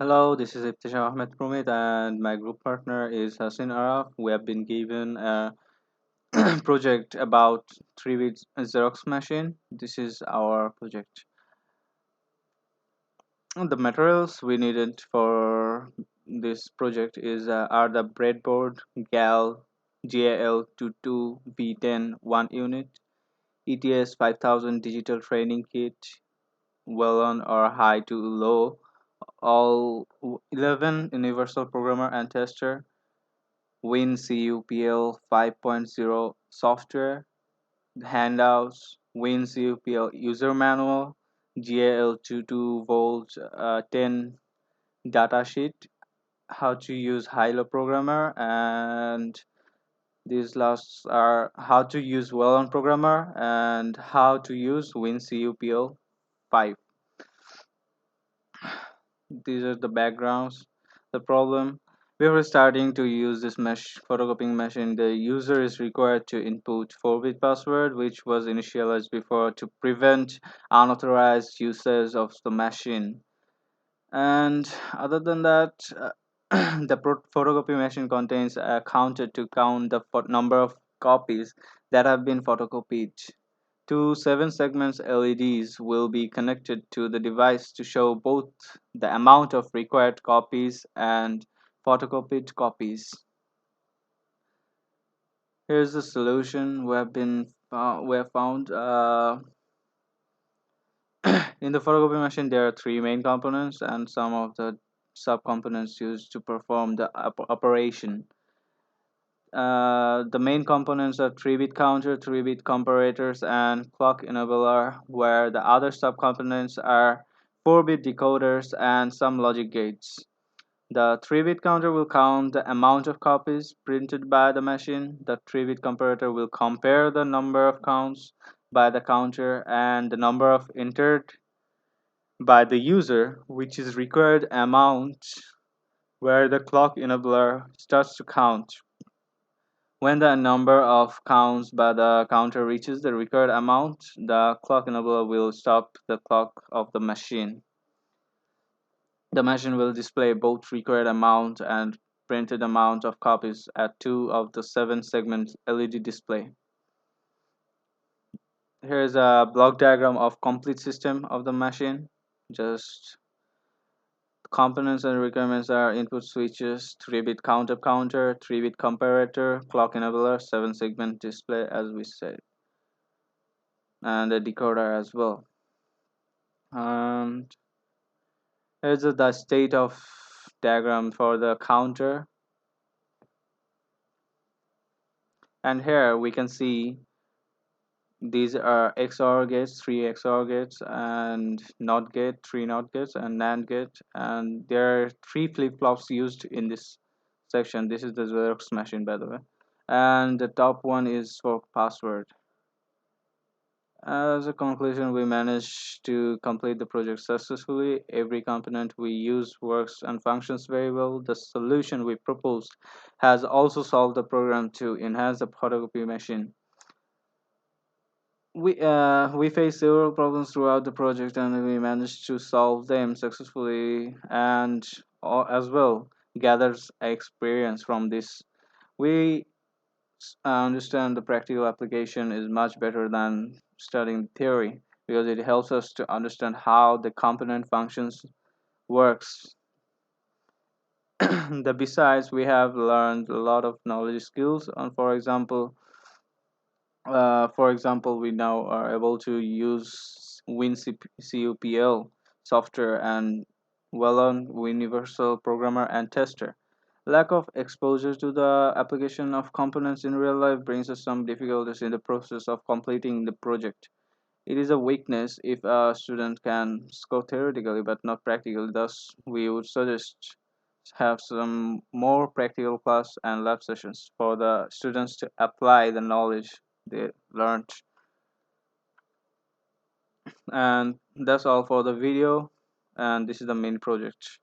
Hello, this is Ibtisham Ahmed Promit, and my group partner is Hassan Araf. We have been given a project about 3-bit Xerox machine. This is our project. And the materials we needed for this project are the breadboard, GAL22V10 1 unit, ETS 5000 digital training kit, well on or high to low, all 11 universal programmer and tester, WinCUPL 5.0 software, handouts, WinCUPL user manual, GAL 22 volt 10 datasheet, how to use Hilo programmer, and these last are how to use Wellon programmer and how to use WinCUPL 5. These are the backgrounds. The problem, before starting to use this mesh photocopying machine, the user is required to input 4-bit password, which was initialized before to prevent unauthorized usage of the machine. And other than that, the photocopy machine contains a counter to count the number of copies that have been photocopied. Two 7 segments LEDs will be connected to the device to show both the amount of required copies and photocopied copies. Here's the solution we have found. In the photocopy machine, there are 3 main components and some of the subcomponents used to perform the operation. The main components are 3-bit counter, 3-bit comparators, and clock enabler, where the other subcomponents are 4-bit decoders and some logic gates. The 3-bit counter will count the amount of copies printed by the machine. The 3-bit comparator will compare the number of counts by the counter and the number of entered by the user, which is required amount, where the clock enabler starts to count. When the number of counts by the counter reaches the required amount, the clock enabler will stop the clock of the machine. The machine will display both required amount and printed amount of copies at 2 of the 7 segment LED display. Here is a block diagram of complete system of the machine. Just components and requirements are input switches, 3-bit counter, 3-bit comparator, clock enabler, 7 segment display as we said, and a decoder as well. And here's the state of diagram for the counter. And here we can see these are XOR gates, 3 XOR gates, and NOT gate, 3 NOT gates, and NAND gate. And there are 3 flip-flops used in this section. This is the Xerox machine, by the way. And the top one is for password. As a conclusion, we managed to complete the project successfully. Every component we use works and functions very well. The solution we proposed has also solved the program to enhance the photocopy machine. We faced several problems throughout the project, and we managed to solve them successfully, and as well gathers experience from this. We understand the practical application is much better than studying theory, because it helps us to understand how the component functions works. Besides, we have learned a lot of knowledge skills, and for example, we now are able to use WinCUPL software and well-known universal programmer and tester. Lack of exposure to the application of components in real life brings us some difficulties in the process of completing the project. It is a weakness if a student can score theoretically but not practically. Thus, we would suggest have some more practical class and lab sessions for the students to apply the knowledge they learned. And that's all for the video, and this is the main project.